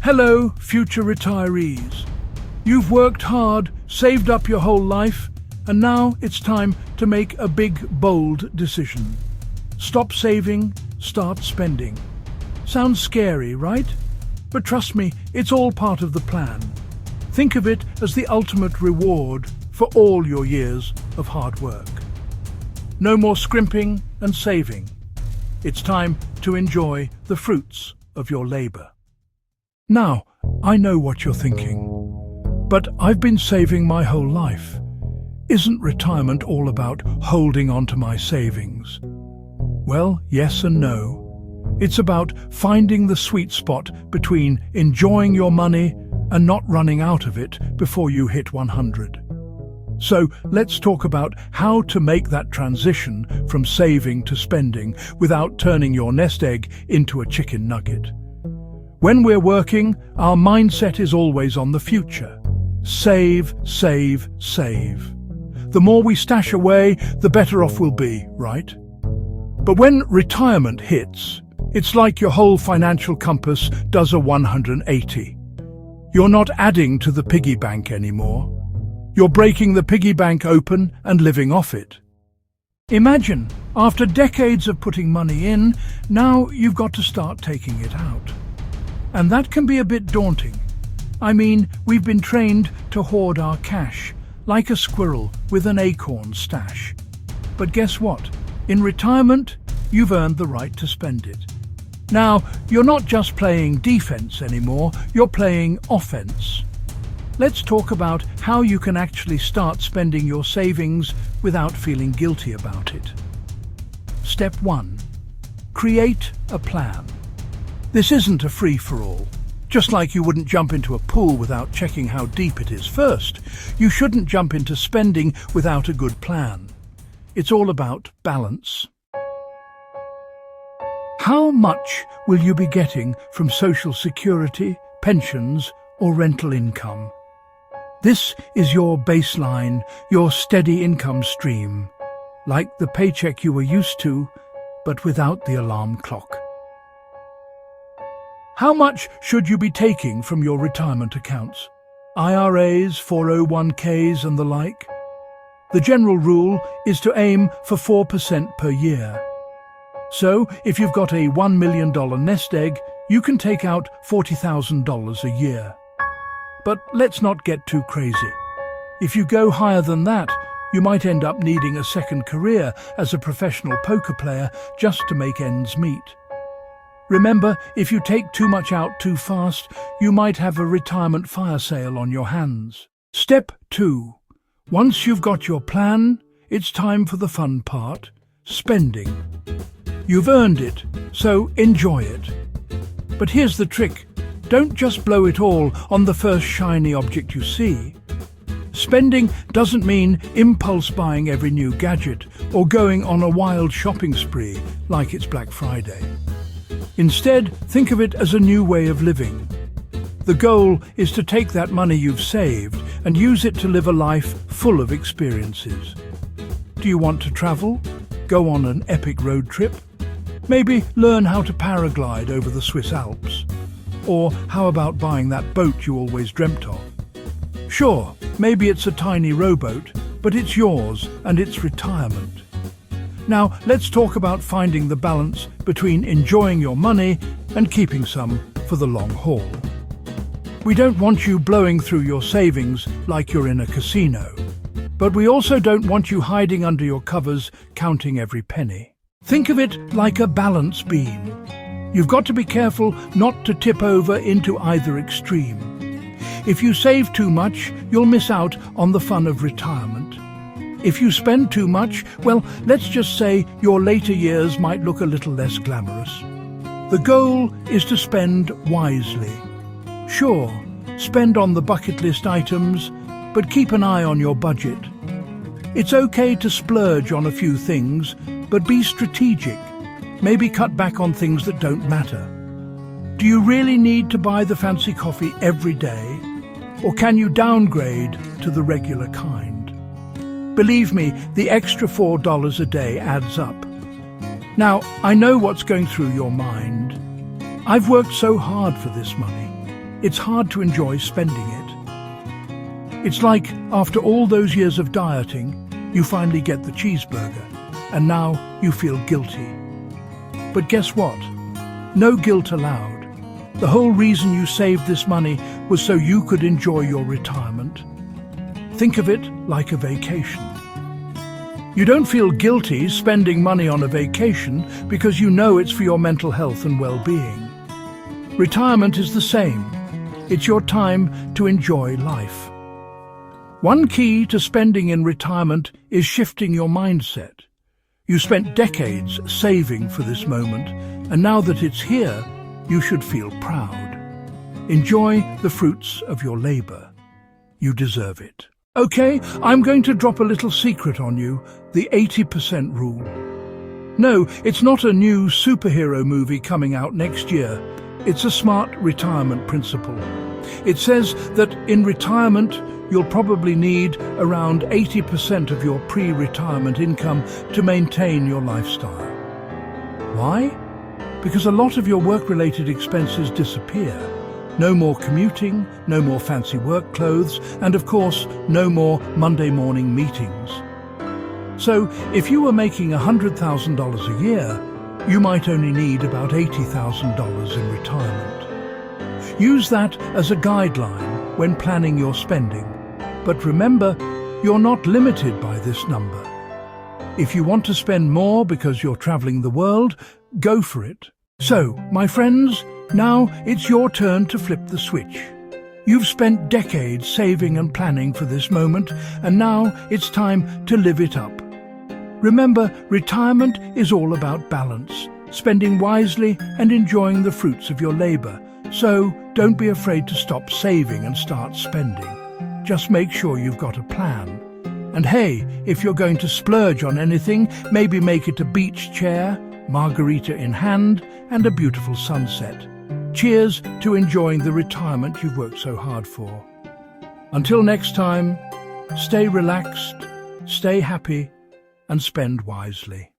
Hello, future retirees. You've worked hard, saved up your whole life, and now it's time to make a big, bold decision. Stop saving, start spending. Sounds scary, right? But trust me, it's all part of the plan. Think of it as the ultimate reward for all your years of hard work. No more scrimping and saving. It's time to enjoy the fruits of your labor. Now, I know what you're thinking, but I've been saving my whole life. Isn't retirement all about holding on to my savings? Well, yes and no. It's about finding the sweet spot between enjoying your money and not running out of it before you hit 100. So let's talk about how to make that transition from saving to spending without turning your nest egg into a chicken nugget. When we're working, our mindset is always on the future. Save, save, save. The more we stash away, the better off we'll be, right? But when retirement hits, it's like your whole financial compass does a 180. You're not adding to the piggy bank anymore. You're breaking the piggy bank open and living off it. Imagine, after decades of putting money in, now you've got to start taking it out. And that can be a bit daunting. I mean, we've been trained to hoard our cash, like a squirrel with an acorn stash. But guess what? In retirement, you've earned the right to spend it. Now, you're not just playing defense anymore, you're playing offense. Let's talk about how you can actually start spending your savings without feeling guilty about it. Step 1. Create a plan. This isn't a free-for-all. Just like you wouldn't jump into a pool without checking how deep it is first, you shouldn't jump into spending without a good plan. It's all about balance. How much will you be getting from Social Security, pensions, or rental income? This is your baseline, your steady income stream, like the paycheck you were used to, but without the alarm clock. How much should you be taking from your retirement accounts? IRAs, 401ks and the like? The general rule is to aim for 4% per year. So, if you've got a $1 million nest egg, you can take out $40,000 a year. But let's not get too crazy. If you go higher than that, you might end up needing a second career as a professional poker player just to make ends meet. Remember, if you take too much out too fast, you might have a retirement fire sale on your hands. Step 2. Once you've got your plan, it's time for the fun part, spending. You've earned it, so enjoy it. But here's the trick. Don't just blow it all on the first shiny object you see. Spending doesn't mean impulse buying every new gadget or going on a wild shopping spree like it's Black Friday. Instead, think of it as a new way of living. The goal is to take that money you've saved and use it to live a life full of experiences. Do you want to travel? Go on an epic road trip? Maybe learn how to paraglide over the Swiss Alps. Or how about buying that boat you always dreamt of? Sure, maybe it's a tiny rowboat, but it's yours and it's retirement. Now, let's talk about finding the balance between enjoying your money and keeping some for the long haul. We don't want you blowing through your savings like you're in a casino, but we also don't want you hiding under your covers counting every penny. Think of it like a balance beam. You've got to be careful not to tip over into either extreme. If you save too much, you'll miss out on the fun of retirement. If you spend too much, well, let's just say your later years might look a little less glamorous. The goal is to spend wisely. Sure, spend on the bucket list items, but keep an eye on your budget. It's okay to splurge on a few things, but be strategic. Maybe cut back on things that don't matter. Do you really need to buy the fancy coffee every day? Or can you downgrade to the regular kind? Believe me, the extra $4 a day adds up. Now, I know what's going through your mind. I've worked so hard for this money. it's hard to enjoy spending it. It's like, after all those years of dieting, you finally get the cheeseburger, and now you feel guilty. But guess what? No guilt allowed. The whole reason you saved this money was so you could enjoy your retirement. Think of it like a vacation. You don't feel guilty spending money on a vacation because you know it's for your mental health and well-being. Retirement is the same. It's your time to enjoy life. One key to spending in retirement is shifting your mindset. You spent decades saving for this moment, and now that it's here, you should feel proud. Enjoy the fruits of your labor. You deserve it. Okay, I'm going to drop a little secret on you, the 80% rule. No, it's not a new superhero movie coming out next year. It's a smart retirement principle. It says that in retirement, you'll probably need around 80% of your pre-retirement income to maintain your lifestyle. Why? Because a lot of your work-related expenses disappear. No more commuting, no more fancy work clothes, and of course, no more Monday morning meetings. So, if you were making $100,000 a year, you might only need about $80,000 in retirement. Use that as a guideline when planning your spending. But remember, you're not limited by this number. If you want to spend more because you're traveling the world, go for it. So, my friends, now it's your turn to flip the switch. You've spent decades saving and planning for this moment, and now it's time to live it up. Remember, retirement is all about balance, spending wisely and enjoying the fruits of your labor. So, don't be afraid to stop saving and start spending. Just make sure you've got a plan. And hey, if you're going to splurge on anything, maybe make it a beach chair, margarita in hand, and a beautiful sunset. Cheers to enjoying the retirement you've worked so hard for. Until next time, stay relaxed, stay happy, and spend wisely.